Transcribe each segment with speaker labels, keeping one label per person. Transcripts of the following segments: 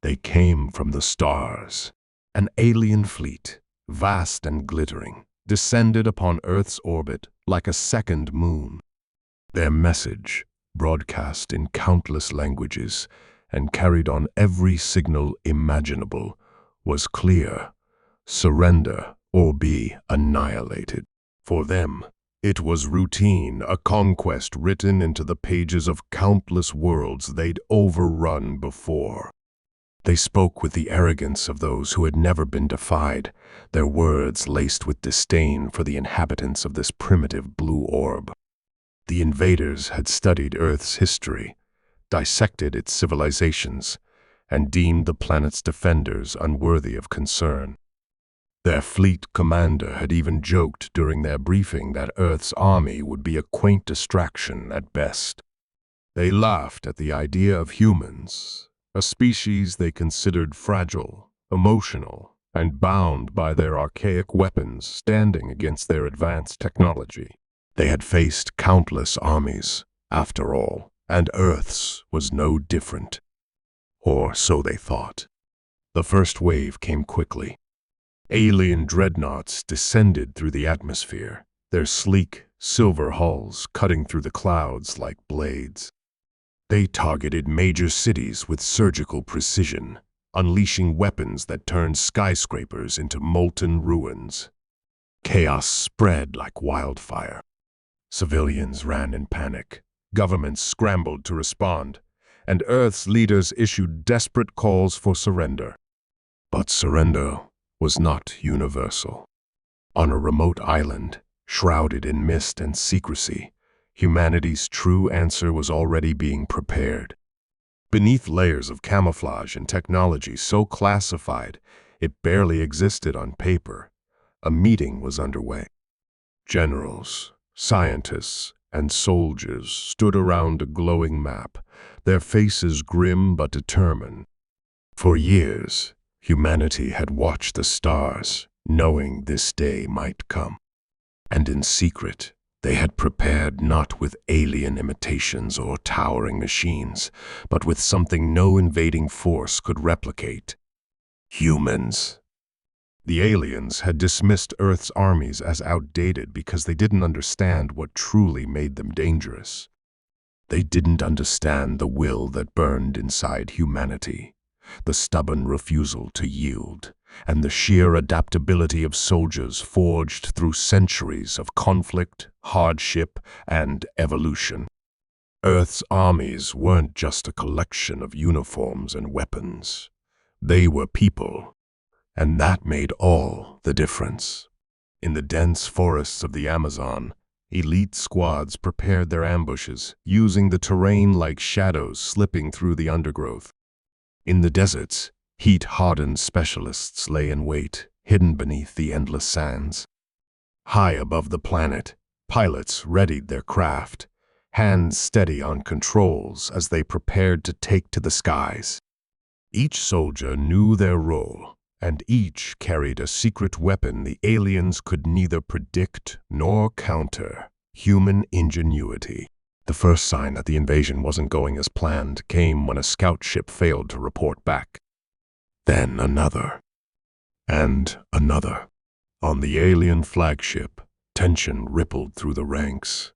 Speaker 1: They came from the stars. An alien fleet, vast and glittering, descended upon Earth's orbit like a second moon. Their message, broadcast in countless languages and carried on every signal imaginable, was clear: surrender or be annihilated. For them, it was routine, a conquest written into the pages of countless worlds they'd overrun before. They spoke with the arrogance of those who had never been defied, their words laced with disdain for the inhabitants of this primitive blue orb. The invaders had studied Earth's history, dissected its civilizations, and deemed the planet's defenders unworthy of concern. Their fleet commander had even joked during their briefing that Earth's army would be a quaint distraction at best. They laughed at the idea of humans, a species they considered fragile, emotional, and bound by their archaic weapons standing against their advanced technology. They had faced countless armies, after all, and Earth's was no different. Or so they thought. The first wave came quickly. Alien dreadnoughts descended through the atmosphere, their sleek, silver hulls cutting through the clouds like blades. They targeted major cities with surgical precision, unleashing weapons that turned skyscrapers into molten ruins. Chaos spread like wildfire. Civilians ran in panic, governments scrambled to respond, and Earth's leaders issued desperate calls for surrender. But surrender was not universal. On a remote island, shrouded in mist and secrecy, humanity's true answer was already being prepared. Beneath layers of camouflage and technology so classified it barely existed on paper, a meeting was underway. Generals, scientists, and soldiers stood around a glowing map, their faces grim but determined. For years, humanity had watched the stars, knowing this day might come. And in secret, they had prepared not with alien imitations or towering machines, but with something no invading force could replicate: humans. The aliens had dismissed Earth's armies as outdated because they didn't understand what truly made them dangerous. They didn't understand the will that burned inside humanity, the stubborn refusal to yield, and the sheer adaptability of soldiers forged through centuries of conflict, hardship, and evolution. Earth's armies weren't just a collection of uniforms and weapons. They were people, and that made all the difference. In the dense forests of the Amazon, elite squads prepared their ambushes, using the terrain like shadows slipping through the undergrowth. In the deserts, heat-hardened specialists lay in wait, hidden beneath the endless sands. High above the planet, pilots readied their craft, hands steady on controls as they prepared to take to the skies. Each soldier knew their role, and each carried a secret weapon the aliens could neither predict nor counter: human ingenuity. The first sign that the invasion wasn't going as planned came when a scout ship failed to report back. Then another. And another. On the alien flagship, tension rippled through the ranks.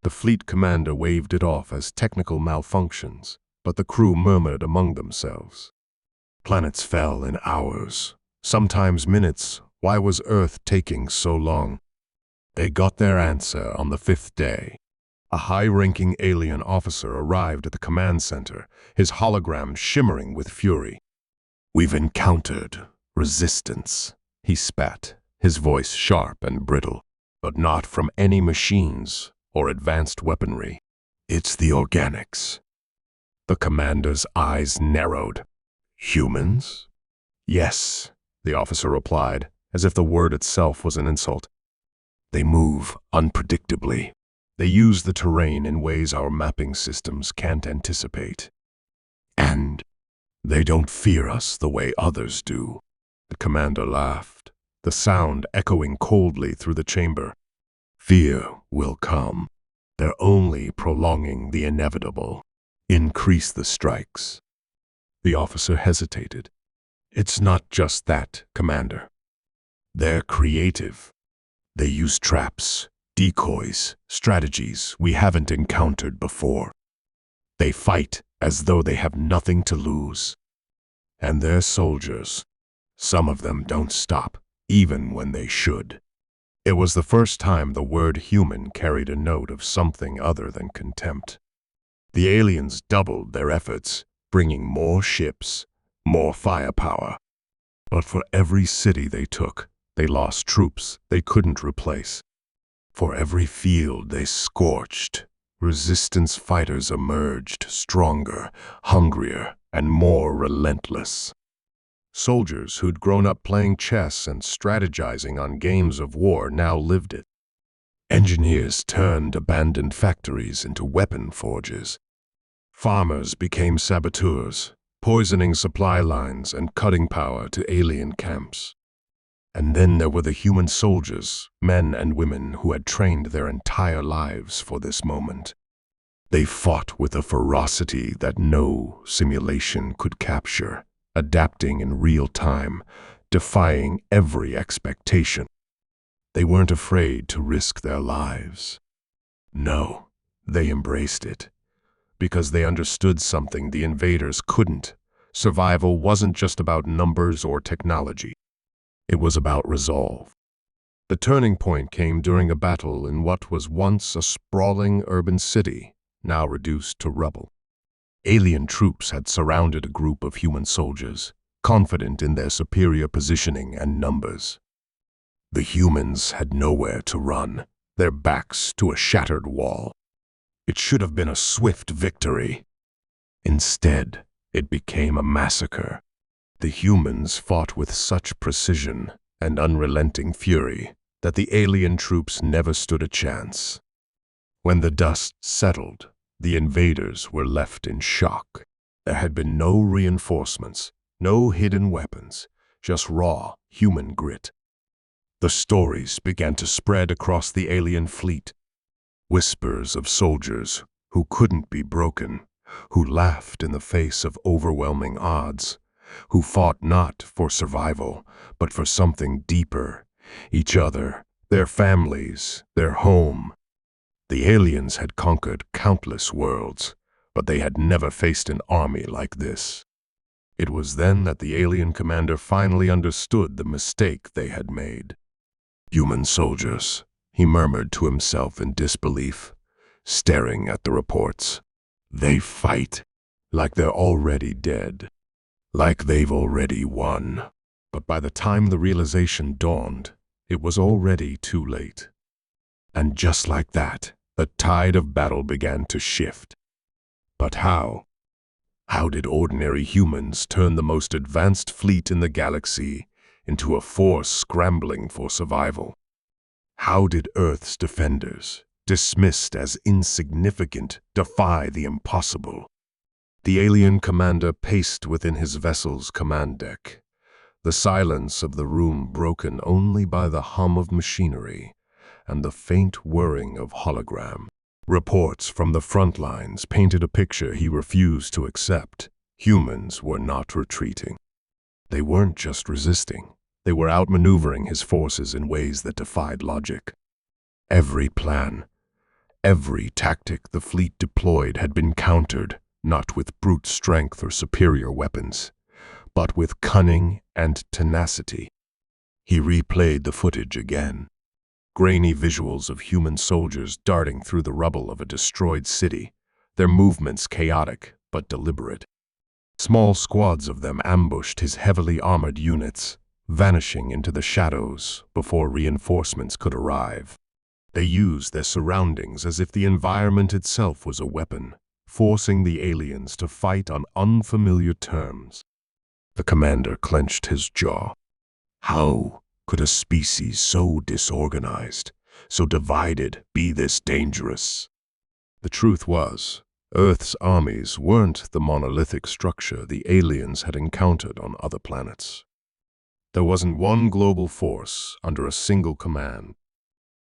Speaker 1: The fleet commander waved it off as technical malfunctions, but the crew murmured among themselves. Planets fell in hours, sometimes minutes. Why was Earth taking so long? They got their answer on the fifth day. A high-ranking alien officer arrived at the command center, his hologram shimmering with fury. "We've encountered resistance," he spat, his voice sharp and brittle, "but not from any machines or advanced weaponry. It's the organics." The commander's eyes narrowed. "Humans?" "Yes," the officer replied, as if the word itself was an insult. "They move unpredictably. They use the terrain in ways our mapping systems can't anticipate. And they don't fear us the way others do." The commander laughed, the sound echoing coldly through the chamber. "Fear will come. They're only prolonging the inevitable. Increase the strikes." The officer hesitated. It's not just that, Commander. They're creative. They use traps, decoys, strategies we haven't encountered before. They fight as though they have nothing to lose. And their soldiers, some of them don't stop, even when they should. It was the first time the word human carried a note of something other than contempt. The aliens doubled their efforts, bringing more ships, more firepower. But for every city they took, they lost troops they couldn't replace. For every field they scorched, resistance fighters emerged stronger, hungrier, and more relentless. Soldiers who'd grown up playing chess and strategizing on games of war now lived it. Engineers turned abandoned factories into weapon forges. Farmers became saboteurs, poisoning supply lines and cutting power to alien camps. And then there were the human soldiers, men and women who had trained their entire lives for this moment. They fought with a ferocity that no simulation could capture, adapting in real time, defying every expectation. They weren't afraid to risk their lives. No, they embraced it, because they understood something the invaders couldn't. Survival wasn't just about numbers or technology. It was about resolve. The turning point came during a battle in what was once a sprawling urban city, now reduced to rubble. Alien troops had surrounded a group of human soldiers, confident in their superior positioning and numbers. The humans had nowhere to run, their backs to a shattered wall. It should have been a swift victory. Instead, it became a massacre. The humans fought with such precision and unrelenting fury that the alien troops never stood a chance. When the dust settled, the invaders were left in shock. There had been no reinforcements, no hidden weapons, just raw human grit. The stories began to spread across the alien fleet. Whispers of soldiers who couldn't be broken, who laughed in the face of overwhelming odds, who fought not for survival, but for something deeper, each other, their families, their home. The aliens had conquered countless worlds, but they had never faced an army like this. It was then that the alien commander finally understood the mistake they had made. Human soldiers, he murmured to himself in disbelief, staring at the reports. They fight like they're already dead, like they've already won. But by the time the realization dawned, it was already too late. And just like that, the tide of battle began to shift. But how? How did ordinary humans turn the most advanced fleet in the galaxy into a force scrambling for survival? How did Earth's defenders, dismissed as insignificant, defy the impossible? The alien commander paced within his vessel's command deck, the silence of the room broken only by the hum of machinery and the faint whirring of hologram. Reports from the front lines painted a picture he refused to accept. Humans were not retreating. They weren't just resisting. They were outmaneuvering his forces in ways that defied logic. Every plan, every tactic the fleet deployed had been countered, not with brute strength or superior weapons, but with cunning and tenacity. He replayed the footage again. Grainy visuals of human soldiers darting through the rubble of a destroyed city, their movements chaotic but deliberate. Small squads of them ambushed his heavily armored units, vanishing into the shadows before reinforcements could arrive. They used their surroundings as if the environment itself was a weapon, forcing the aliens to fight on unfamiliar terms. The commander clenched his jaw. How could a species so disorganized, so divided, be this dangerous? The truth was, Earth's armies weren't the monolithic structure the aliens had encountered on other planets. There wasn't one global force under a single command.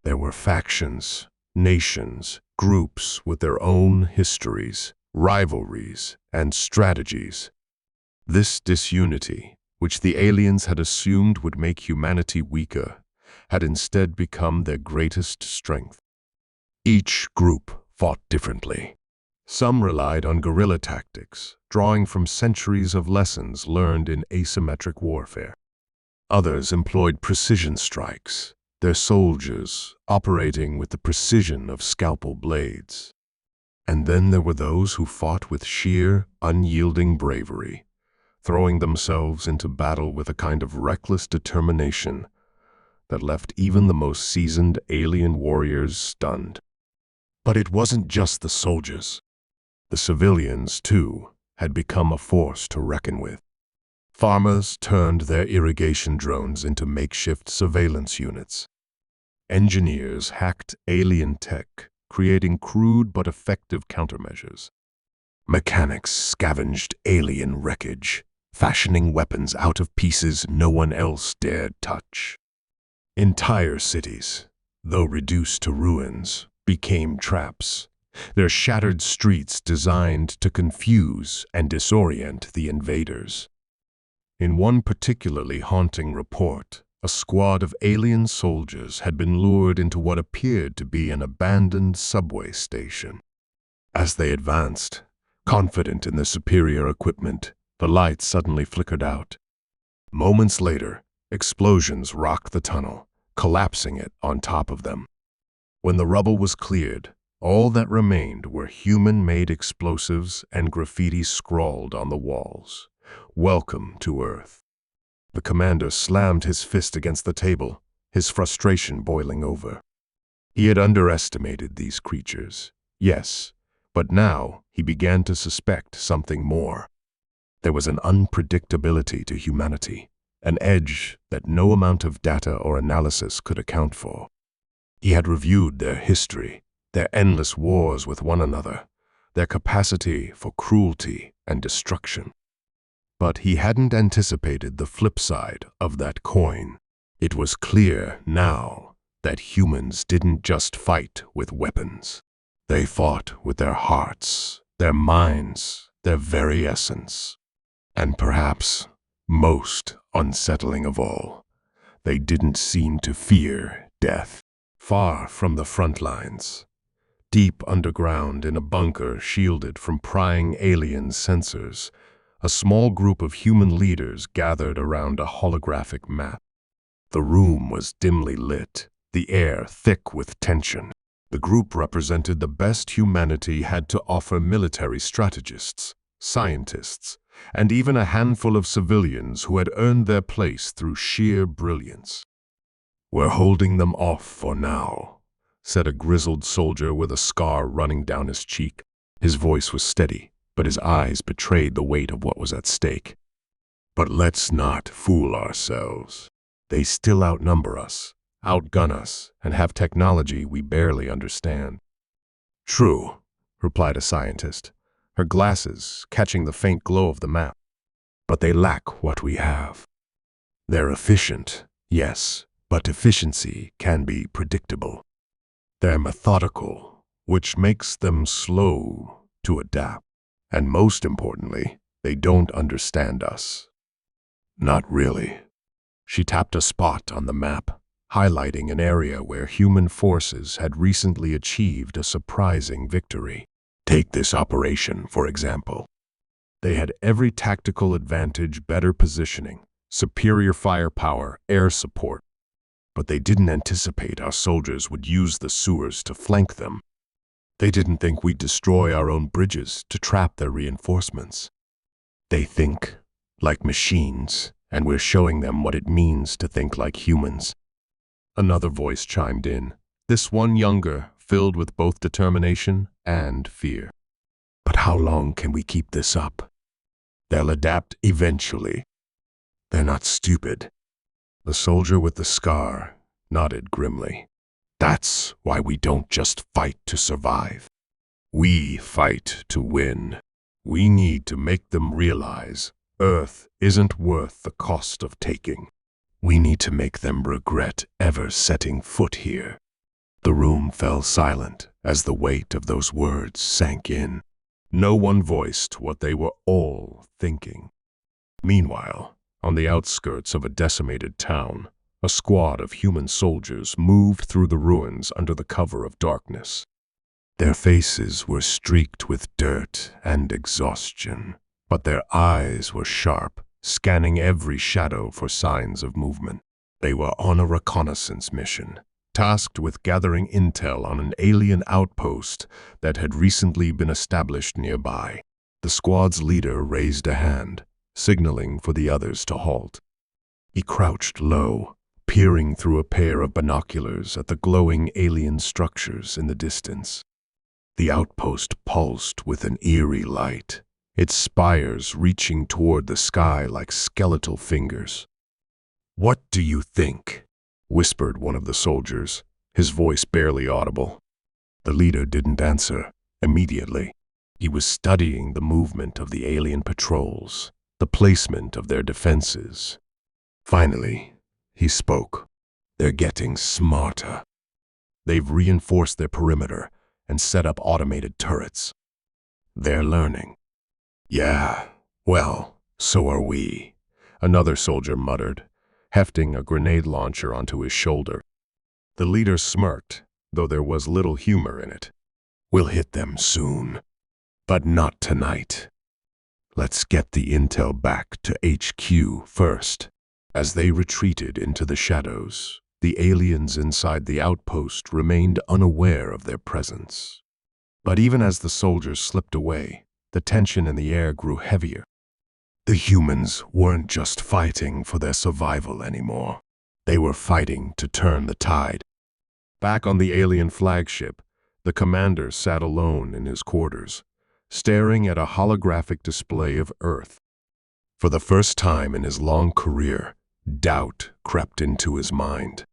Speaker 1: There were factions, nations, groups with their own histories, rivalries, and strategies. This disunity, which the aliens had assumed would make humanity weaker, had instead become their greatest strength. Each group fought differently. Some relied on guerrilla tactics, drawing from centuries of lessons learned in asymmetric warfare. Others employed precision strikes, their soldiers operating with the precision of scalpel blades. And then there were those who fought with sheer, unyielding bravery, throwing themselves into battle with a kind of reckless determination that left even the most seasoned alien warriors stunned. But it wasn't just the soldiers. The civilians, too, had become a force to reckon with. Farmers turned their irrigation drones into makeshift surveillance units. Engineers hacked alien tech, creating crude but effective countermeasures. Mechanics scavenged alien wreckage, fashioning weapons out of pieces no one else dared touch. Entire cities, though reduced to ruins, became traps, their shattered streets designed to confuse and disorient the invaders. In one particularly haunting report, a squad of alien soldiers had been lured into what appeared to be an abandoned subway station. As they advanced, confident in their superior equipment, the lights suddenly flickered out. Moments later, explosions rocked the tunnel, collapsing it on top of them. When the rubble was cleared, all that remained were human-made explosives and graffiti scrawled on the walls. "Welcome to Earth." The commander slammed his fist against the table, his frustration boiling over. He had underestimated these creatures, yes, but now he began to suspect something more. There was an unpredictability to humanity, an edge that no amount of data or analysis could account for. He had reviewed their history, their endless wars with one another, their capacity for cruelty and destruction. But he hadn't anticipated the flip side of that coin. It was clear now that humans didn't just fight with weapons. They fought with their hearts, their minds, their very essence. And perhaps, most unsettling of all, they didn't seem to fear death. Far from the front lines, deep underground in a bunker shielded from prying alien sensors, a small group of human leaders gathered around a holographic map. The room was dimly lit, the air thick with tension. The group represented the best humanity had to offer: military strategists, scientists, and even a handful of civilians who had earned their place through sheer brilliance. "We're holding them off for now," said a grizzled soldier with a scar running down his cheek. His voice was steady, but his eyes betrayed the weight of what was at stake. "But let's not fool ourselves. They still outnumber us, outgun us, and have technology we barely understand." "True," replied a scientist, her glasses catching the faint glow of the map. "But they lack what we have. They're efficient, yes, but efficiency can be predictable. They're methodical, which makes them slow to adapt. And most importantly, they don't understand us." "Not really." She tapped a spot on the map, highlighting an area where human forces had recently achieved a surprising victory. "Take this operation, for example. They had every tactical advantage: better positioning, superior firepower, air support. But they didn't anticipate our soldiers would use the sewers to flank them. They didn't think we'd destroy our own bridges to trap their reinforcements. They think like machines, and we're showing them what it means to think like humans." Another voice chimed in, this one younger, filled with both determination and fear. "But how long can we keep this up? They'll adapt eventually. They're not stupid." The soldier with the scar nodded grimly. "That's why we don't just fight to survive. We fight to win. We need to make them realize Earth isn't worth the cost of taking. We need to make them regret ever setting foot here." The room fell silent as the weight of those words sank in. No one voiced what they were all thinking. Meanwhile, on the outskirts of a decimated town, a squad of human soldiers moved through the ruins under the cover of darkness. Their faces were streaked with dirt and exhaustion, but their eyes were sharp, scanning every shadow for signs of movement. They were on a reconnaissance mission, tasked with gathering intel on an alien outpost that had recently been established nearby. The squad's leader raised a hand, signaling for the others to halt. He crouched low, peering through a pair of binoculars at the glowing alien structures in the distance. The outpost pulsed with an eerie light, its spires reaching toward the sky like skeletal fingers. "What do you think?" whispered one of the soldiers, his voice barely audible. The leader didn't answer immediately. He was studying the movement of the alien patrols, the placement of their defenses. Finally, he spoke. "They're getting smarter. They've reinforced their perimeter and set up automated turrets. They're learning." "Yeah, well, so are we," another soldier muttered, hefting a grenade launcher onto his shoulder. The leader smirked, though there was little humor in it. "We'll hit them soon, but not tonight. Let's get the intel back to HQ first." As they retreated into the shadows, the aliens inside the outpost remained unaware of their presence. But even as the soldiers slipped away, the tension in the air grew heavier. The humans weren't just fighting for their survival anymore. They were fighting to turn the tide. Back on the alien flagship, the commander sat alone in his quarters, staring at a holographic display of Earth. For the first time in his long career, doubt crept into his mind.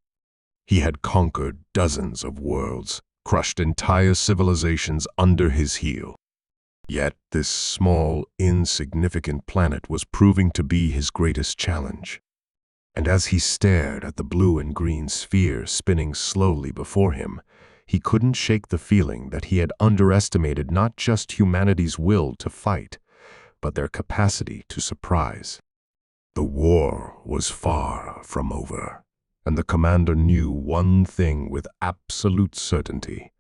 Speaker 1: He had conquered dozens of worlds, crushed entire civilizations under his heel. Yet this small, insignificant planet was proving to be his greatest challenge. And as he stared at the blue and green sphere spinning slowly before him, he couldn't shake the feeling that he had underestimated not just humanity's will to fight, but their capacity to surprise. The war was far from over, and the commander knew one thing with absolute certainty.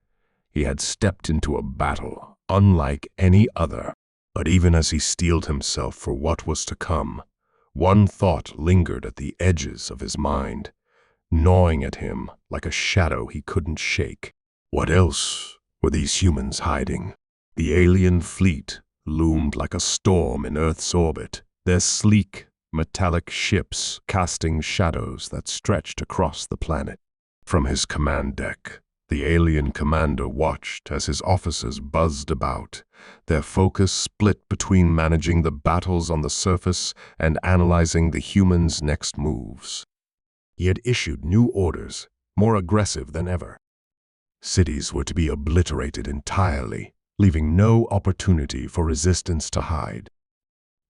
Speaker 1: He had stepped into a battle unlike any other. But even as he steeled himself for what was to come, one thought lingered at the edges of his mind, gnawing at him like a shadow he couldn't shake. What else were these humans hiding? The alien fleet loomed like a storm in Earth's orbit, their sleek, metallic ships casting shadows that stretched across the planet. From his command deck, the alien commander watched as his officers buzzed about, their focus split between managing the battles on the surface and analyzing the humans' next moves. He had issued new orders, more aggressive than ever. Cities were to be obliterated entirely, leaving no opportunity for resistance to hide.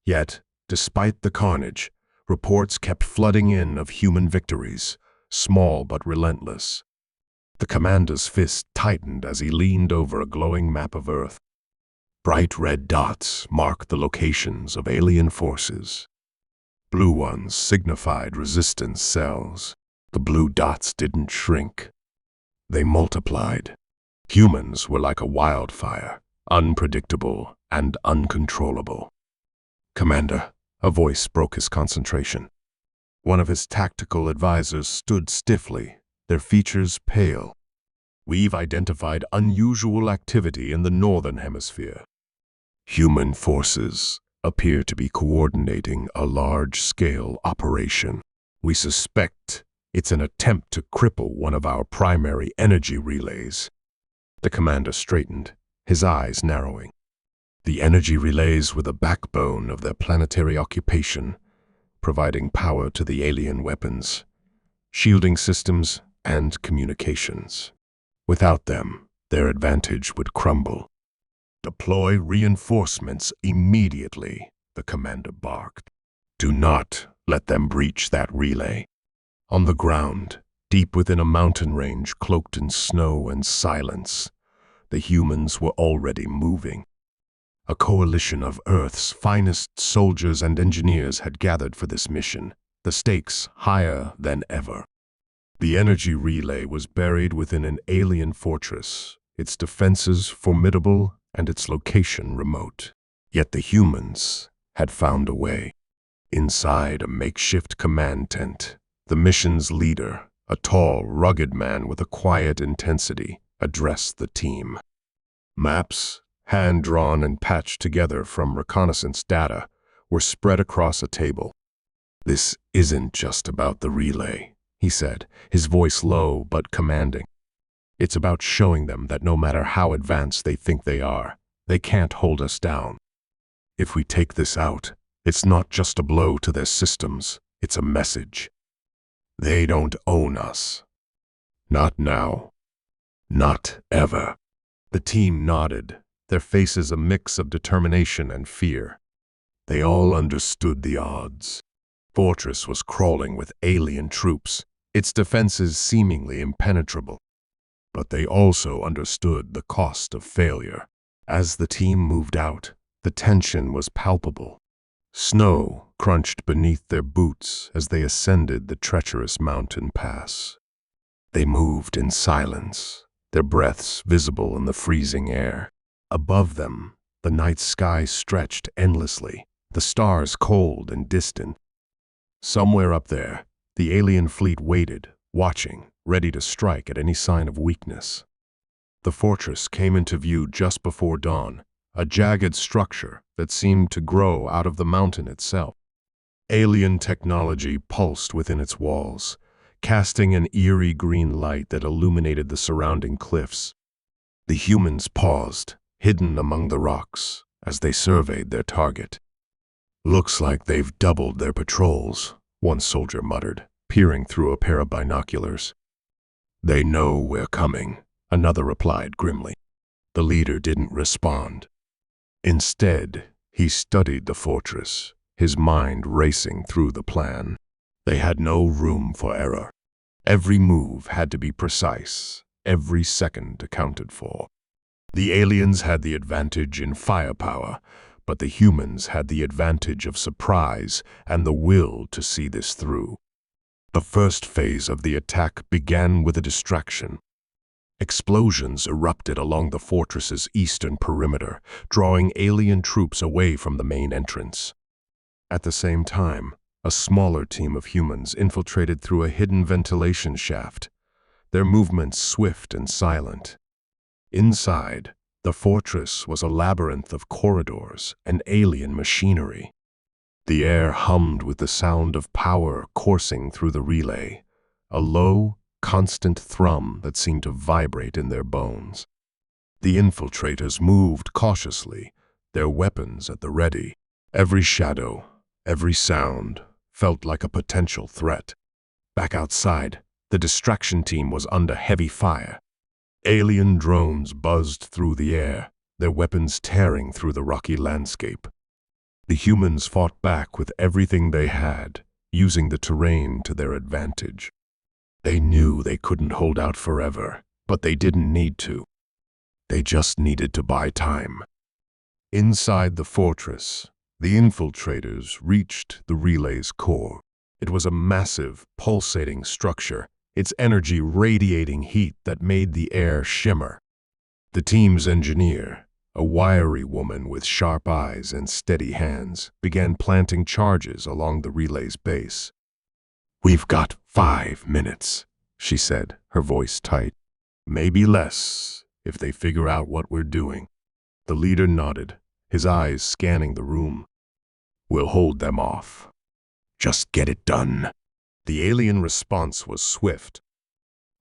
Speaker 1: Yet, despite the carnage, reports kept flooding in of human victories, small but relentless. The commander's fist tightened as he leaned over a glowing map of Earth. Bright red dots marked the locations of alien forces. Blue ones signified resistance cells. The blue dots didn't shrink. They multiplied. Humans were like a wildfire, unpredictable and uncontrollable. "Commander," a voice broke his concentration. One of his tactical advisors stood stiffly, their features pale. "We've identified unusual activity in the northern hemisphere. Human forces appear to be coordinating a large-scale operation. We suspect it's an attempt to cripple one of our primary energy relays." The commander straightened, his eyes narrowing. The energy relays were the backbone of their planetary occupation, providing power to the alien weapons, shielding systems, and communications. Without them, their advantage would crumble. "Deploy reinforcements immediately," the commander barked. "Do not let them breach that relay." On the ground, deep within a mountain range cloaked in snow and silence, the humans were already moving. A coalition of Earth's finest soldiers and engineers had gathered for this mission, the stakes higher than ever. The energy relay was buried within an alien fortress, its defenses formidable and its location remote. Yet the humans had found a way. Inside a makeshift command tent, the mission's leader, a tall, rugged man with a quiet intensity, addressed the team. Maps, hand-drawn and patched together from reconnaissance data, were spread across a table. "This isn't just about the relay," he said, his voice low but commanding. "It's about showing them that no matter how advanced they think they are, they can't hold us down. If we take this out, it's not just a blow to their systems, it's a message. They don't own us. Not now. Not ever." The team nodded, their faces a mix of determination and fear. They all understood the odds. Fortress was crawling with alien troops, its defenses seemingly impenetrable. But they also understood the cost of failure. As the team moved out, the tension was palpable. Snow crunched beneath their boots as they ascended the treacherous mountain pass. They moved in silence, their breaths visible in the freezing air. Above them, the night sky stretched endlessly, the stars cold and distant. Somewhere up there, the alien fleet waited, watching, ready to strike at any sign of weakness. The fortress came into view just before dawn, a jagged structure that seemed to grow out of the mountain itself. Alien technology pulsed within its walls, casting an eerie green light that illuminated the surrounding cliffs. The humans paused, hidden among the rocks, as they surveyed their target. "Looks like they've doubled their patrols," one soldier muttered, peering through a pair of binoculars. "They know we're coming," another replied grimly. The leader didn't respond. Instead, he studied the fortress, his mind racing through the plan. They had no room for error. Every move had to be precise, every second accounted for. The aliens had the advantage in firepower, but the humans had the advantage of surprise and the will to see this through. The first phase of the attack began with a distraction. Explosions erupted along the fortress's eastern perimeter, drawing alien troops away from the main entrance. At the same time, a smaller team of humans infiltrated through a hidden ventilation shaft, their movements swift and silent. Inside, the fortress was a labyrinth of corridors and alien machinery. The air hummed with the sound of power coursing through the relay, a low, constant thrum that seemed to vibrate in their bones. The infiltrators moved cautiously, their weapons at the ready. Every shadow, every sound, felt like a potential threat. Back outside, the distraction team was under heavy fire. Alien drones buzzed through the air, their weapons tearing through the rocky landscape. The humans fought back with everything they had, using the terrain to their advantage. They knew they couldn't hold out forever, but they didn't need to. They just needed to buy time. Inside the fortress, the infiltrators reached the relay's core. It was a massive, pulsating structure, its energy radiating heat that made the air shimmer. The team's engineer, a wiry woman with sharp eyes and steady hands, began planting charges along the relay's base. "We've got 5 minutes," she said, her voice tight. "Maybe less, if they figure out what we're doing." The leader nodded, his eyes scanning the room. "We'll hold them off. Just get it done." The alien response was swift.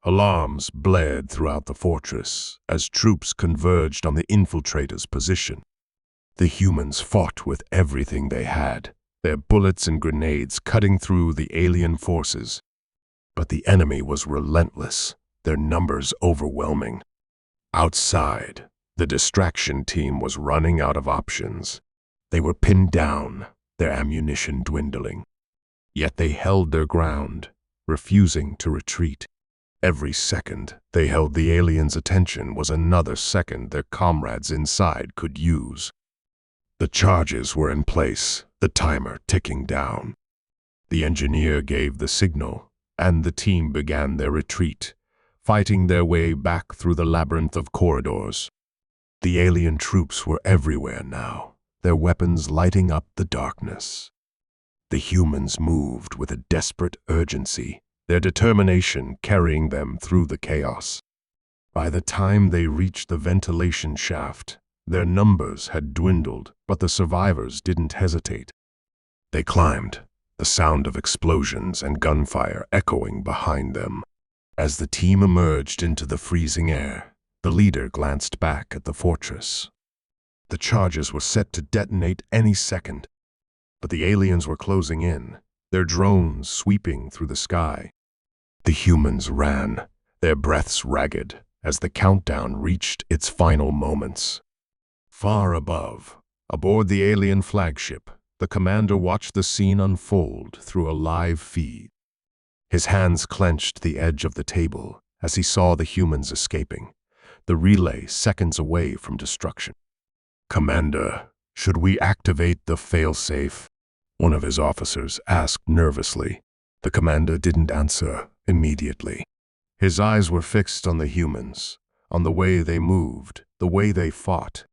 Speaker 1: Alarms blared throughout the fortress as troops converged on the infiltrators' position. The humans fought with everything they had, their bullets and grenades cutting through the alien forces. But the enemy was relentless, their numbers overwhelming. Outside, the distraction team was running out of options. They were pinned down, their ammunition dwindling. Yet they held their ground, refusing to retreat. Every second they held the aliens' attention was another second their comrades inside could use. The charges were in place, the timer ticking down. The engineer gave the signal, and the team began their retreat, fighting their way back through the labyrinth of corridors. The alien troops were everywhere now, their weapons lighting up the darkness. The humans moved with a desperate urgency, their determination carrying them through the chaos. By the time they reached the ventilation shaft, their numbers had dwindled, but the survivors didn't hesitate. They climbed, the sound of explosions and gunfire echoing behind them. As the team emerged into the freezing air, the leader glanced back at the fortress. The charges were set to detonate any second, but the aliens were closing in, their drones sweeping through the sky. The humans ran, their breaths ragged, as the countdown reached its final moments. Far above, aboard the alien flagship, the commander watched the scene unfold through a live feed. His hands clenched the edge of the table as he saw the humans escaping, the relay seconds away from destruction. "Commander, should we activate the failsafe?" one of his officers asked nervously. The commander didn't answer immediately. His eyes were fixed on the humans, on the way they moved, the way they fought.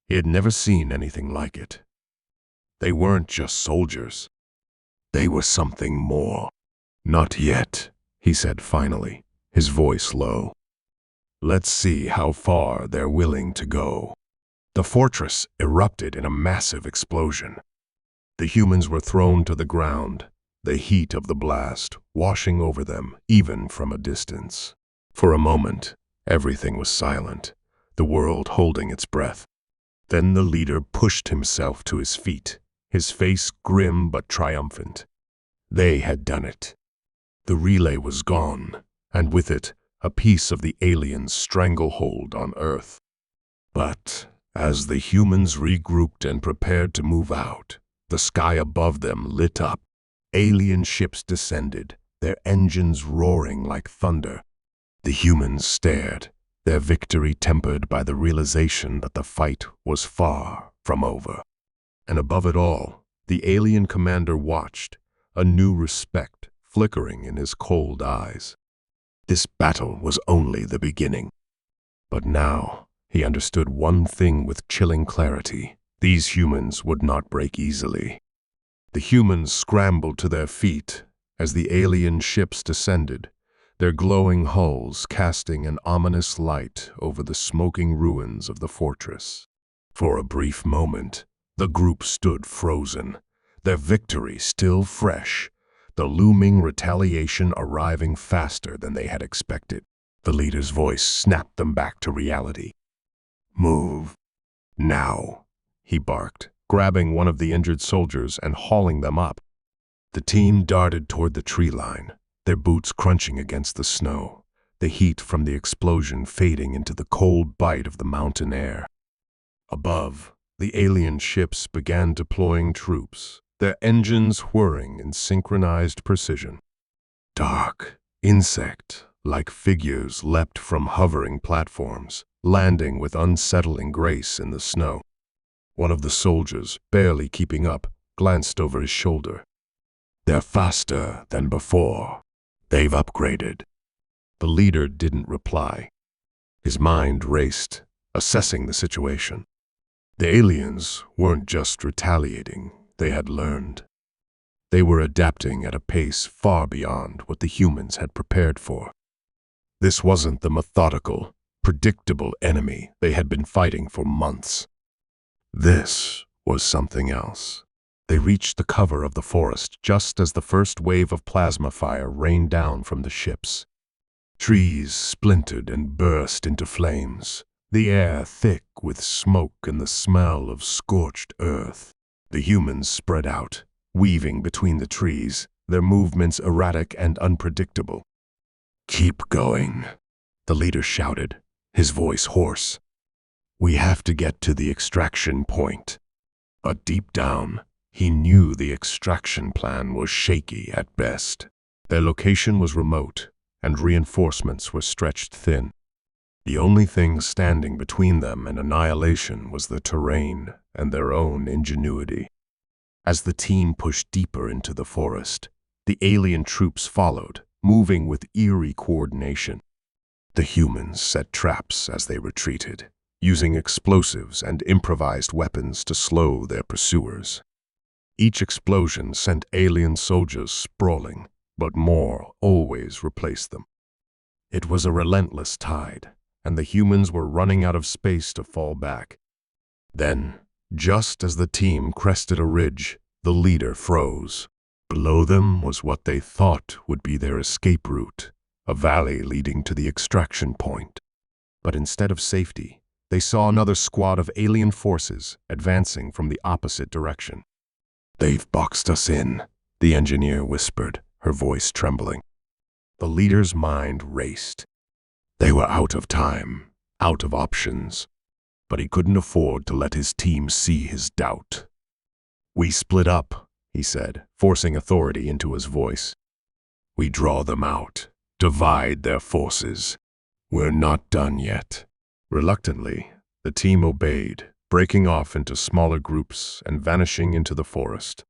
Speaker 1: He had never seen anything like it. They weren't just soldiers. They were something more. "Not yet," he said finally, his voice low. "Let's see how far they're willing to go." The fortress erupted in a massive explosion. The humans were thrown to the ground, the heat of the blast washing over them even from a distance. For a moment, everything was silent, the world holding its breath. Then the leader pushed himself to his feet, his face grim but triumphant. They had done it. The relay was gone, and with it, a piece of the aliens' stranglehold on Earth. But as the humans regrouped and prepared to move out, the sky above them lit up. Alien ships descended, their engines roaring like thunder. The humans stared, their victory tempered by the realization that the fight was far from over. And above it all, the alien commander watched, a new respect flickering in his cold eyes. This battle was only the beginning. But now, he understood one thing with chilling clarity. These humans would not break easily. The humans scrambled to their feet as the alien ships descended, their glowing hulls casting an ominous light over the smoking ruins of the fortress. For a brief moment, the group stood frozen, their victory still fresh, the looming retaliation arriving faster than they had expected. The leader's voice snapped them back to reality. "Move. Now," he barked, grabbing one of the injured soldiers and hauling them up. The team darted toward the tree line, their boots crunching against the snow, the heat from the explosion fading into the cold bite of the mountain air. Above, the alien ships began deploying troops, their engines whirring in synchronized precision. Dark, insect-like figures leapt from hovering platforms, landing with unsettling grace in the snow. One of the soldiers, barely keeping up, glanced over his shoulder. "They're faster than before. They've upgraded." The leader didn't reply. His mind raced, assessing the situation. The aliens weren't just retaliating, they had learned. They were adapting at a pace far beyond what the humans had prepared for. This wasn't the methodical, predictable enemy they had been fighting for months. This was something else. They reached the cover of the forest just as the first wave of plasma fire rained down from the ships. Trees splintered and burst into flames, the air thick with smoke and the smell of scorched earth. The humans spread out, weaving between the trees, their movements erratic and unpredictable. "Keep going," the leader shouted, his voice hoarse. "We have to get to the extraction point." But deep down, he knew the extraction plan was shaky at best. Their location was remote, and reinforcements were stretched thin. The only thing standing between them and annihilation was the terrain and their own ingenuity. As the team pushed deeper into the forest, the alien troops followed, moving with eerie coordination. The humans set traps as they retreated, using explosives and improvised weapons to slow their pursuers. Each explosion sent alien soldiers sprawling, but more always replaced them. It was a relentless tide, and the humans were running out of space to fall back. Then, just as the team crested a ridge, the leader froze. Below them was what they thought would be their escape route, a valley leading to the extraction point. But instead of safety, they saw another squad of alien forces advancing from the opposite direction. "They've boxed us in," the engineer whispered, her voice trembling. The leader's mind raced. They were out of time, out of options, but he couldn't afford to let his team see his doubt. "We split up," he said, forcing authority into his voice. "We draw them out, divide their forces. We're not done yet." Reluctantly, the team obeyed, breaking off into smaller groups and vanishing into the forest.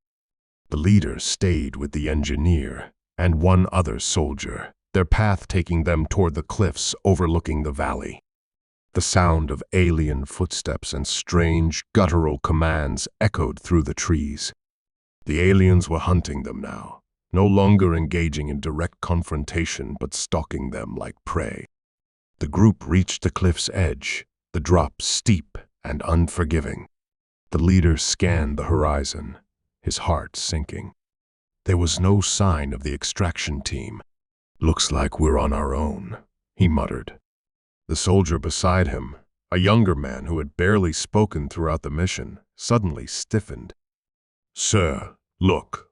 Speaker 1: The leader stayed with the engineer and one other soldier, their path taking them toward the cliffs overlooking the valley. The sound of alien footsteps and strange, guttural commands echoed through the trees. The aliens were hunting them now, no longer engaging in direct confrontation but stalking them like prey. The group reached the cliff's edge, the drop steep and unforgiving. The leader scanned the horizon, his heart sinking. There was no sign of the extraction team. "Looks like we're on our own," he muttered. The soldier beside him, a younger man who had barely spoken throughout the mission, suddenly stiffened. "Sir, look."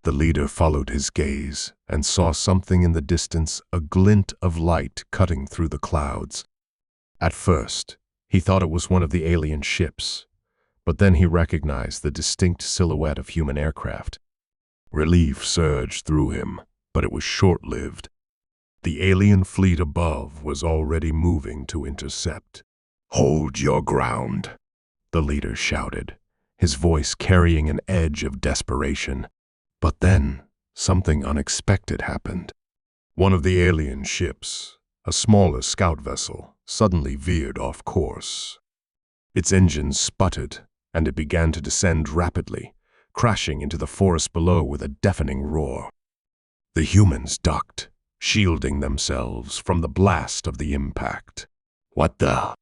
Speaker 1: The leader followed his gaze and saw something in the distance, a glint of light cutting through the clouds. At first, he thought it was one of the alien ships, but then he recognized the distinct silhouette of human aircraft. Relief surged through him, but it was short-lived. The alien fleet above was already moving to intercept. "Hold your ground," the leader shouted, his voice carrying an edge of desperation. But then, something unexpected happened. One of the alien ships, a smaller scout vessel, suddenly veered off course. Its engines sputtered, and it began to descend rapidly, crashing into the forest below with a deafening roar. The humans ducked, shielding themselves from the blast of the impact. "What the?"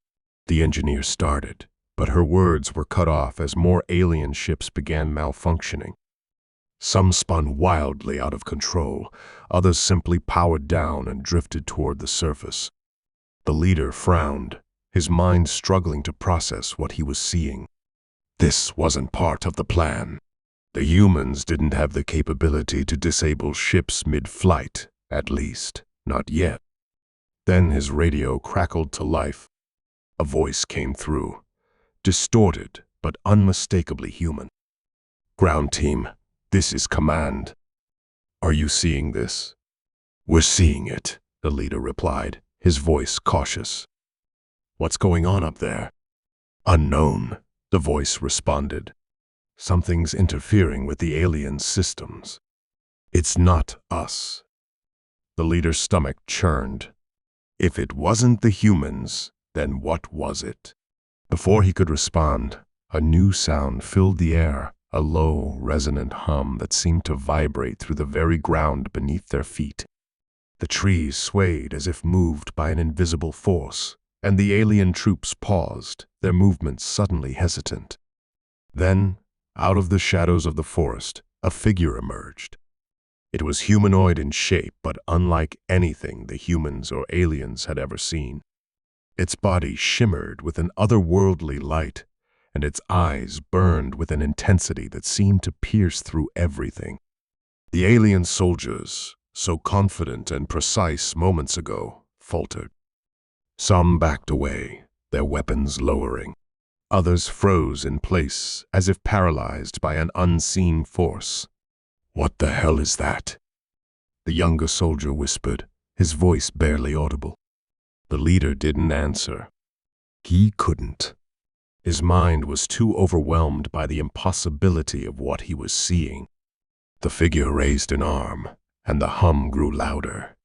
Speaker 1: the engineer started, but her words were cut off as more alien ships began malfunctioning. Some spun wildly out of control, others simply powered down and drifted toward the surface. The leader frowned, his mind struggling to process what he was seeing. This wasn't part of the plan. The humans didn't have the capability to disable ships mid-flight, at least, not yet. Then his radio crackled to life. A voice came through, distorted but unmistakably human. "Ground team, this is command. Are you seeing this?" "We're seeing it," the leader replied, his voice cautious. "What's going on up there?" "Unknown," the voice responded. "Something's interfering with the alien systems. It's not us." The leader's stomach churned. If it wasn't the humans, then what was it? Before he could respond, a new sound filled the air, a low, resonant hum that seemed to vibrate through the very ground beneath their feet. The trees swayed as if moved by an invisible force, and the alien troops paused, their movements suddenly hesitant. Then, out of the shadows of the forest, a figure emerged. It was humanoid in shape, but unlike anything the humans or aliens had ever seen. Its body shimmered with an otherworldly light, and its eyes burned with an intensity that seemed to pierce through everything. The alien soldiers, so confident and precise moments ago, faltered. Some backed away, their weapons lowering. Others froze in place, as if paralyzed by an unseen force. "What the hell is that?" the younger soldier whispered, his voice barely audible. The leader didn't answer. He couldn't. His mind was too overwhelmed by the impossibility of what he was seeing. The figure raised an arm, and the hum grew louder.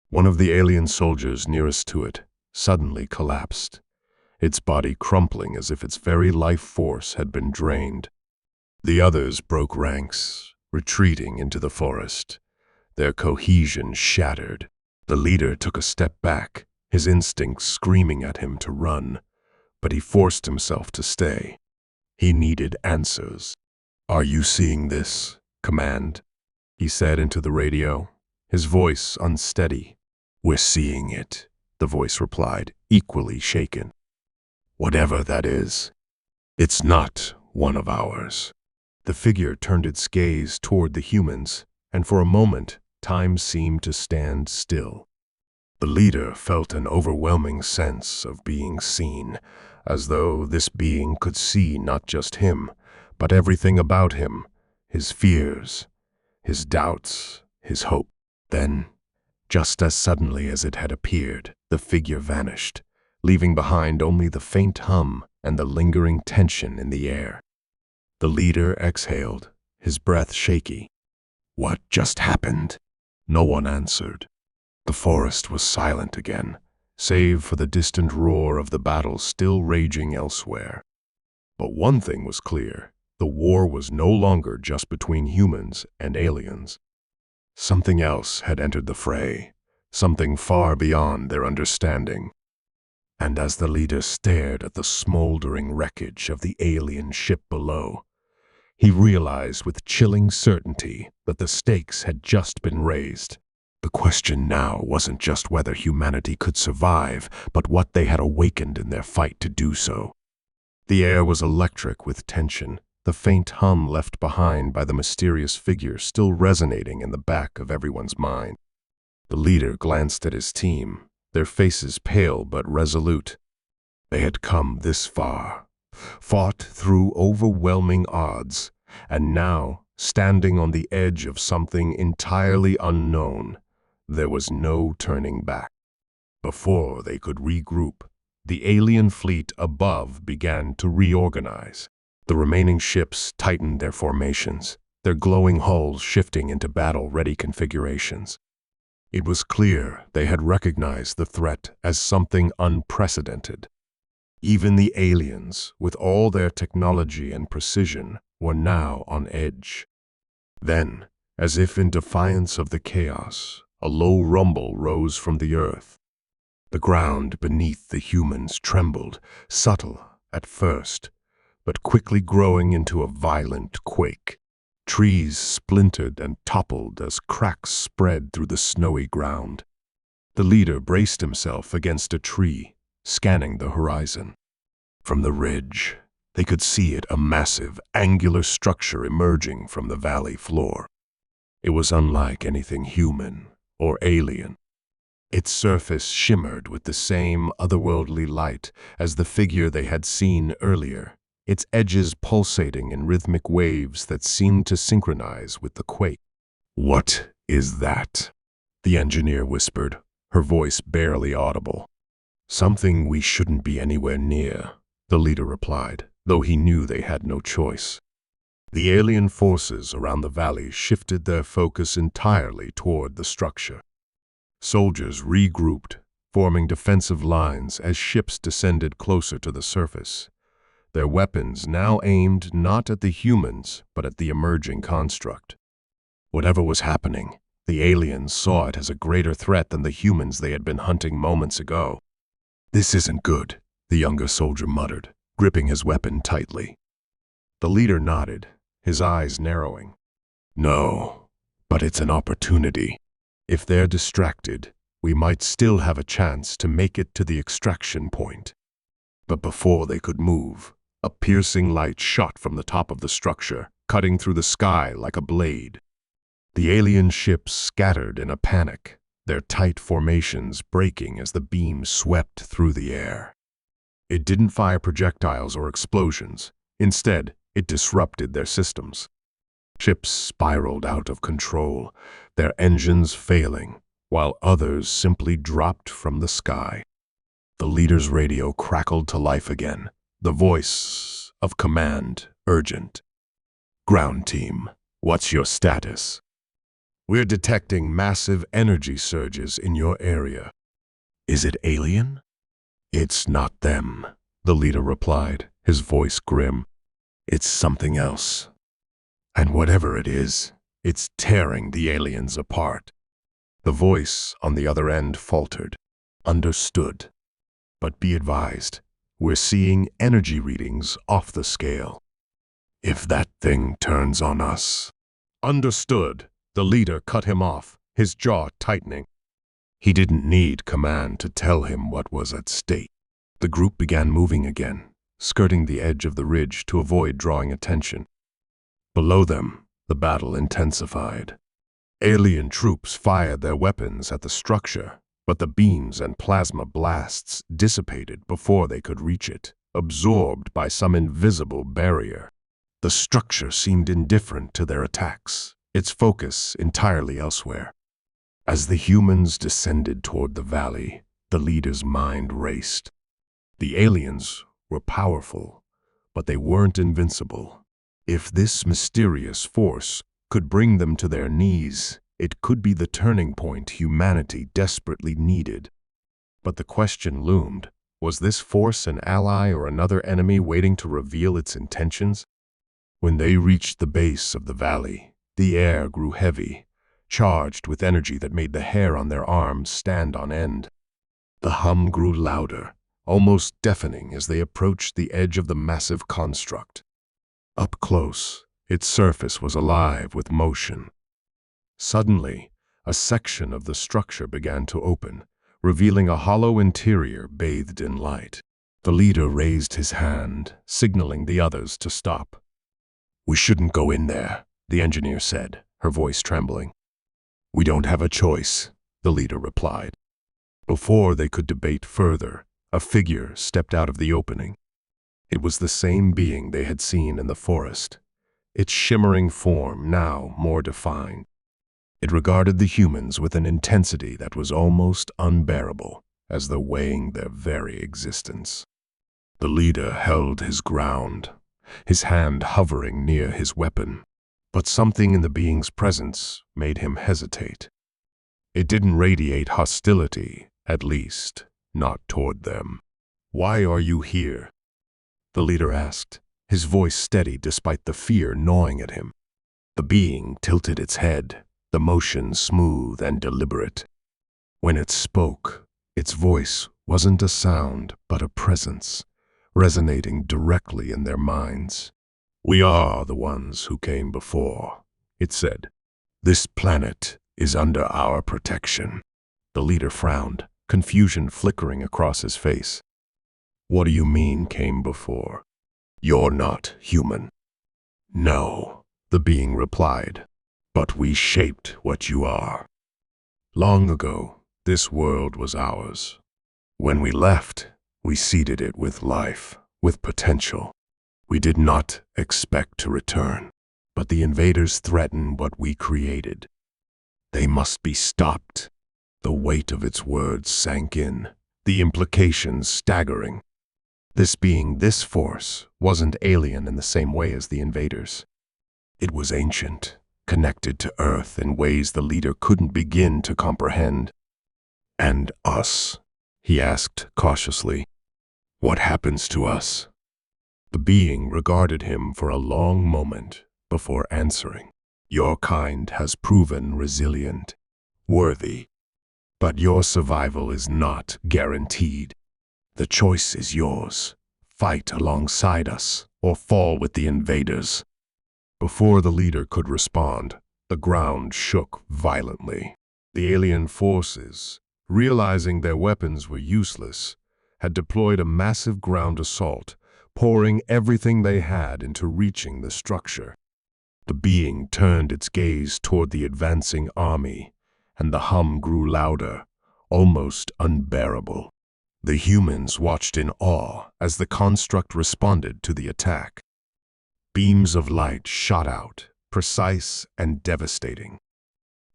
Speaker 1: One of the alien soldiers nearest to it suddenly collapsed, its body crumpling as if its very life force had been drained. The others broke ranks, retreating into the forest, their cohesion shattered. The leader took a step back, his instincts screaming at him to run, but he forced himself to stay. He needed answers. "Are you seeing this, Command?" he said into the radio, his voice unsteady. "We're seeing it," the voice replied, equally shaken. "Whatever that is, it's not one of ours." The figure turned its gaze toward the humans, and for a moment, time seemed to stand still. The leader felt an overwhelming sense of being seen, as though this being could see not just him, but everything about him, his fears, his doubts, his hope. Then, just as suddenly as it had appeared, the figure vanished, leaving behind only the faint hum and the lingering tension in the air. The leader exhaled, his breath shaky. What just happened? No one answered. The forest was silent again, save for the distant roar of the battle still raging elsewhere. But one thing was clear: the war was no longer just between humans and aliens. Something else had entered the fray, something far beyond their understanding. And as the leader stared at the smoldering wreckage of the alien ship below, he realized with chilling certainty that the stakes had just been raised. The question now wasn't just whether humanity could survive, but what they had awakened in their fight to do so. The air was electric with tension, the faint hum left behind by the mysterious figure still resonating in the back of everyone's mind. The leader glanced at his team, their faces pale but resolute. They had come this far, fought through overwhelming odds, and now, standing on the edge of something entirely unknown, there was no turning back. Before they could regroup, the alien fleet above began to reorganize. The remaining ships tightened their formations, their glowing hulls shifting into battle-ready configurations. It was clear they had recognized the threat as something unprecedented. Even the aliens, with all their technology and precision, were now on edge. Then, as if in defiance of the chaos, a low rumble rose from the earth. The ground beneath the humans trembled, subtle at first, but quickly growing into a violent quake. Trees splintered and toppled as cracks spread through the snowy ground. The leader braced himself against a tree, scanning the horizon. From the ridge, they could see it, a massive, angular structure emerging from the valley floor. It was unlike anything human or alien. Its surface shimmered with the same otherworldly light as the figure they had seen earlier, its edges pulsating in rhythmic waves that seemed to synchronize with the quake. "What is that?" the engineer whispered, her voice barely audible. "Something we shouldn't be anywhere near," the leader replied, though he knew they had no choice. The alien forces around the valley shifted their focus entirely toward the structure. Soldiers regrouped, forming defensive lines as ships descended closer to the surface, their weapons now aimed not at the humans but at the emerging construct. Whatever was happening, the aliens saw it as a greater threat than the humans they had been hunting moments ago. "This isn't good," the younger soldier muttered, gripping his weapon tightly. The leader nodded, his eyes narrowing. "No, but it's an opportunity. If they're distracted, we might still have a chance to make it to the extraction point." But before they could move, a piercing light shot from the top of the structure, cutting through the sky like a blade. The alien ships scattered in a panic, their tight formations breaking as the beam swept through the air. It didn't fire projectiles or explosions. Instead, it disrupted their systems. Ships spiraled out of control, their engines failing, while others simply dropped from the sky. The leader's radio crackled to life again. The voice of command, urgent. "Ground team, what's your status? We're detecting massive energy surges in your area. Is it alien?" "It's not them," the leader replied, his voice grim. "It's something else. And whatever it is, it's tearing the aliens apart." The voice on the other end faltered. "Understood. But be advised, we're seeing energy readings off the scale. If that thing turns on us—" "Understood." The leader cut him off, his jaw tightening. He didn't need command to tell him what was at stake. The group began moving again, skirting the edge of the ridge to avoid drawing attention. Below them, the battle intensified. Alien troops fired their weapons at the structure, but the beams and plasma blasts dissipated before they could reach it, absorbed by some invisible barrier. The structure seemed indifferent to their attacks, its focus entirely elsewhere. As the humans descended toward the valley, the leader's mind raced. The aliens were powerful, but they weren't invincible. If this mysterious force could bring them to their knees, it could be the turning point humanity desperately needed. But the question loomed: was this force an ally or another enemy waiting to reveal its intentions? When they reached the base of the valley, the air grew heavy, charged with energy that made the hair on their arms stand on end. The hum grew louder, almost deafening as they approached the edge of the massive construct. Up close, its surface was alive with motion. Suddenly, a section of the structure began to open, revealing a hollow interior bathed in light. The leader raised his hand, signaling the others to stop. "We shouldn't go in there," the engineer said, her voice trembling. "We don't have a choice," the leader replied. Before they could debate further, a figure stepped out of the opening. It was the same being they had seen in the forest, its shimmering form now more defined. It regarded the humans with an intensity that was almost unbearable, as though weighing their very existence. The leader held his ground, his hand hovering near his weapon. But something in the being's presence made him hesitate. It didn't radiate hostility, at least, not toward them. "Why are you here?" the leader asked, his voice steady despite the fear gnawing at him. The being tilted its head, the motion smooth and deliberate. When it spoke, its voice wasn't a sound but a presence, resonating directly in their minds. "We are the ones who came before," it said. "This planet is under our protection." The leader frowned, confusion flickering across his face. "What do you mean, came before? You're not human." "No," the being replied, "but we shaped what you are. Long ago, this world was ours. When we left, we seeded it with life, with potential. We did not expect to return, but the invaders threaten what we created. They must be stopped." The weight of its words sank in, the implications staggering. This being, this force, wasn't alien in the same way as the invaders. It was ancient, connected to Earth in ways the leader couldn't begin to comprehend. "And us?" he asked cautiously. "What happens to us?" The being regarded him for a long moment before answering. "Your kind has proven resilient, worthy, but your survival is not guaranteed. The choice is yours. Fight alongside us or fall with the invaders." Before the leader could respond, the ground shook violently. The alien forces, realizing their weapons were useless, had deployed a massive ground assault, pouring everything they had into reaching the structure. The being turned its gaze toward the advancing army, and the hum grew louder, almost unbearable. The humans watched in awe as the construct responded to the attack. Beams of light shot out, precise and devastating.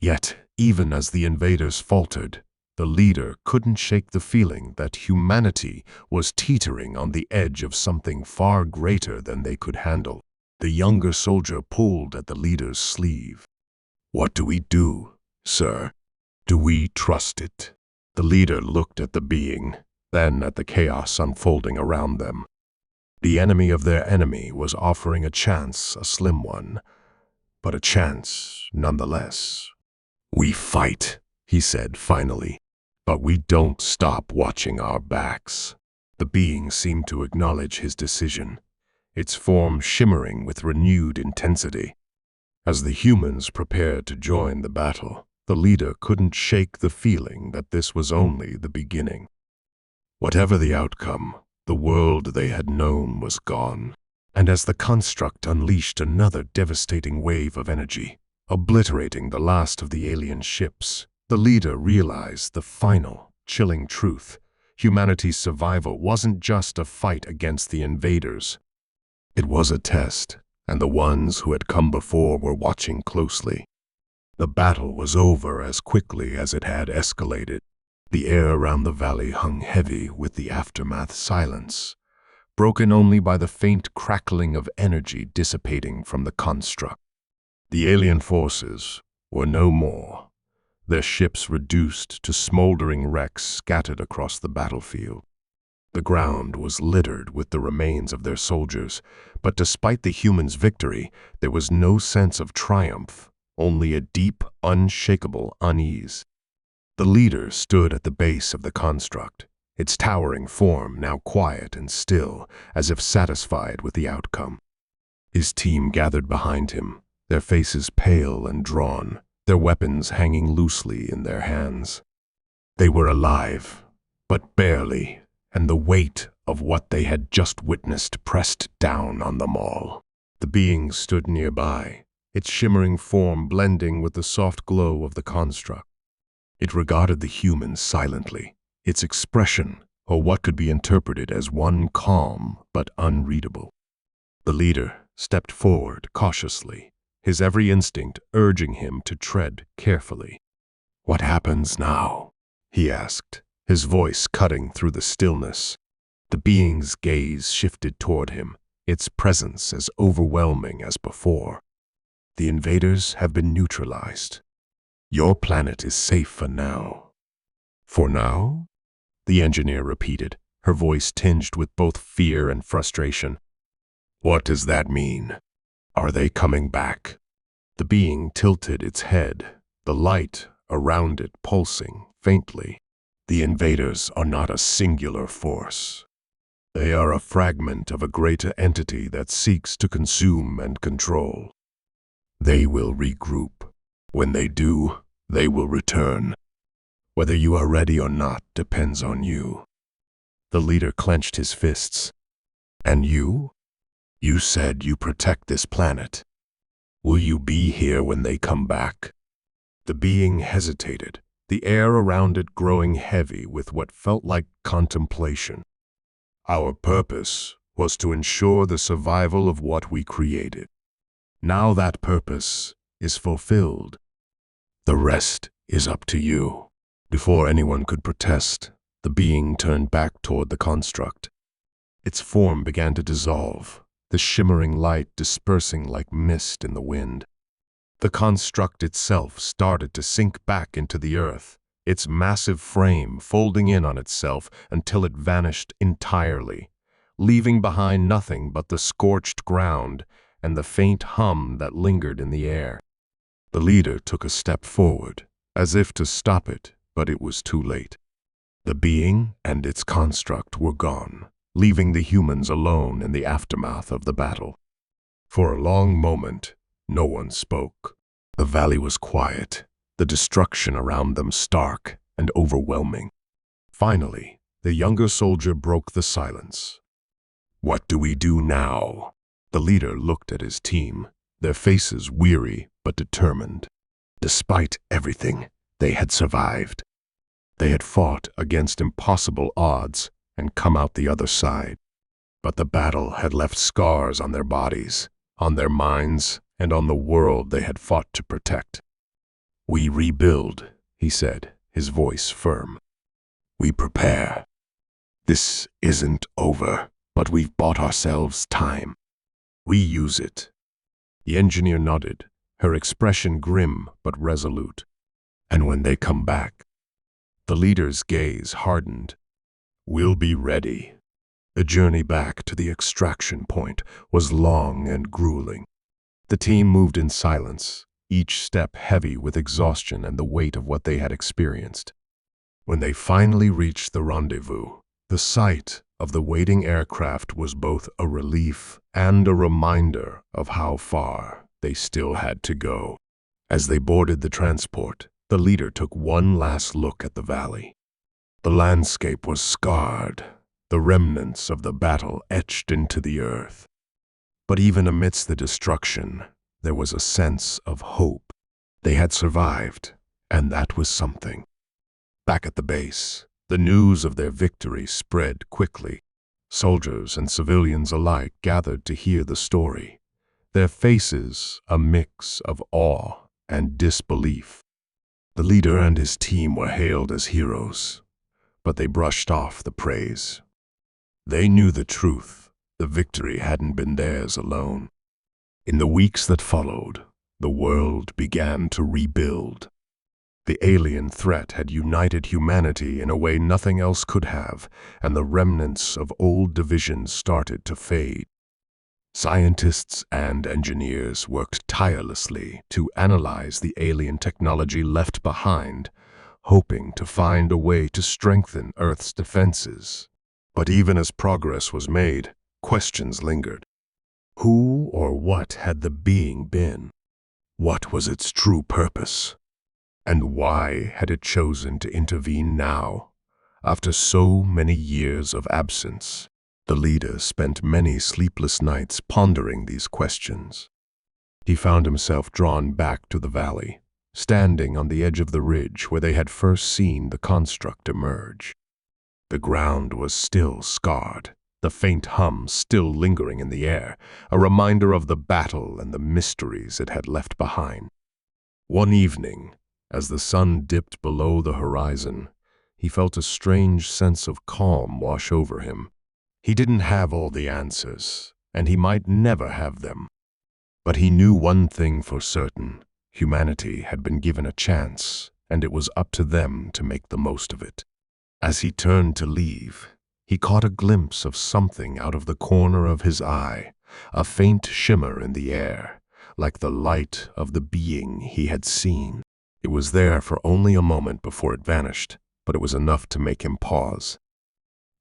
Speaker 1: Yet, even as the invaders faltered, The leader couldn't shake the feeling that humanity was teetering on the edge of something far greater than they could handle. The younger soldier pulled at the leader's sleeve. "What do we do, sir? Do we trust it?" The leader looked at the being, then at the chaos unfolding around them. The enemy of their enemy was offering a chance, a slim one, but a chance nonetheless. "We fight," he said finally, "but we don't stop watching our backs." The being seemed to acknowledge his decision, its form shimmering with renewed intensity. As the humans prepared to join the battle, the leader couldn't shake the feeling that this was only the beginning. Whatever the outcome, the world they had known was gone. And as the construct unleashed another devastating wave of energy, obliterating the last of the alien ships, the leader realized the final, chilling truth. Humanity's survival wasn't just a fight against the invaders. It was a test, and the ones who had come before were watching closely. The battle was over as quickly as it had escalated. The air around the valley hung heavy with the aftermath silence, broken only by the faint crackling of energy dissipating from the construct. The alien forces were no more, their ships reduced to smoldering wrecks scattered across the battlefield. The ground was littered with the remains of their soldiers, but despite the humans' victory, there was no sense of triumph, only a deep, unshakable unease. The leader stood at the base of the construct, its towering form now quiet and still, as if satisfied with the outcome. His team gathered behind him, their faces pale and drawn, their weapons hanging loosely in their hands. They were alive, but barely, and the weight of what they had just witnessed pressed down on them all. The being stood nearby, its shimmering form blending with the soft glow of the construct. It regarded the humans silently, its expression, or what could be interpreted as one calm but unreadable. The leader stepped forward cautiously, his every instinct urging him to tread carefully. "What happens now?" he asked, his voice cutting through the stillness. The being's gaze shifted toward him, its presence as overwhelming as before. "The invaders have been neutralized. Your planet is safe for now." "For now?" the engineer repeated, her voice tinged with both fear and frustration. "What does that mean? Are they coming back?" The being tilted its head, the light around it pulsing faintly. "The invaders are not a singular force. They are a fragment of a greater entity that seeks to consume and control. They will regroup. When they do, they will return. Whether you are ready or not depends on you." The leader clenched his fists. "And you? You said you protect this planet. Will you be here when they come back?" The being hesitated, the air around it growing heavy with what felt like contemplation. "Our purpose was to ensure the survival of what we created. Now that purpose is fulfilled. The rest is up to you." Before anyone could protest, the being turned back toward the construct. Its form began to dissolve, the shimmering light dispersing like mist in the wind. The construct itself started to sink back into the earth, its massive frame folding in on itself until it vanished entirely, leaving behind nothing but the scorched ground and the faint hum that lingered in the air. The leader took a step forward, as if to stop it, but it was too late. The being and its construct were gone, leaving the humans alone in the aftermath of the battle. For a long moment, no one spoke. The valley was quiet, the destruction around them stark and overwhelming. Finally, the younger soldier broke the silence. "What do we do now?" The leader looked at his team, their faces weary but determined. Despite everything, they had survived. They had fought against impossible odds and come out the other side. But the battle had left scars on their bodies, on their minds, and on the world they had fought to protect. "We rebuild," he said, his voice firm. "We prepare. This isn't over, but we've bought ourselves time. We use it." The engineer nodded, her expression grim but resolute. "And when they come back?" The leader's gaze hardened. "We'll be ready." The journey back to the extraction point was long and grueling. The team moved in silence, each step heavy with exhaustion and the weight of what they had experienced. When they finally reached the rendezvous, the sight of the waiting aircraft was both a relief and a reminder of how far they still had to go. As they boarded the transport, the leader took one last look at the valley. The landscape was scarred, the remnants of the battle etched into the earth. But even amidst the destruction, there was a sense of hope. They had survived, and that was something. Back at the base, the news of their victory spread quickly. Soldiers and civilians alike gathered to hear the story, their faces a mix of awe and disbelief. The leader and his team were hailed as heroes, but they brushed off the praise. They knew the truth. The victory hadn't been theirs alone. In the weeks that followed, the world began to rebuild. The alien threat had united humanity in a way nothing else could have, and the remnants of old divisions started to fade. Scientists and engineers worked tirelessly to analyze the alien technology left behind, hoping to find a way to strengthen Earth's defenses. But even as progress was made, questions lingered. Who or what had the being been? What was its true purpose? And why had it chosen to intervene now, after so many years of absence? The leader spent many sleepless nights pondering these questions. He found himself drawn back to the valley, standing on the edge of the ridge where they had first seen the construct emerge. The ground was still scarred, the faint hum still lingering in the air, a reminder of the battle and the mysteries it had left behind. One evening, as the sun dipped below the horizon, he felt a strange sense of calm wash over him. He didn't have all the answers, and he might never have them. But he knew one thing for certain: humanity had been given a chance, and it was up to them to make the most of it. As he turned to leave, he caught a glimpse of something out of the corner of his eye, a faint shimmer in the air, like the light of the being he had seen. It was there for only a moment before it vanished, but it was enough to make him pause.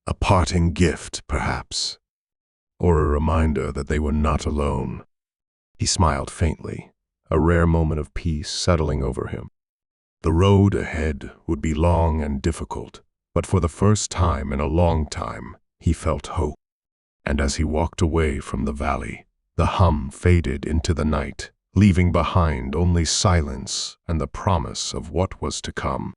Speaker 1: A parting gift, perhaps, or a reminder that they were not alone. He smiled faintly, a rare moment of peace settling over him. The road ahead would be long and difficult, but for the first time in a long time, he felt hope. And as he walked away from the valley, the hum faded into the night, leaving behind only silence and the promise of what was to come.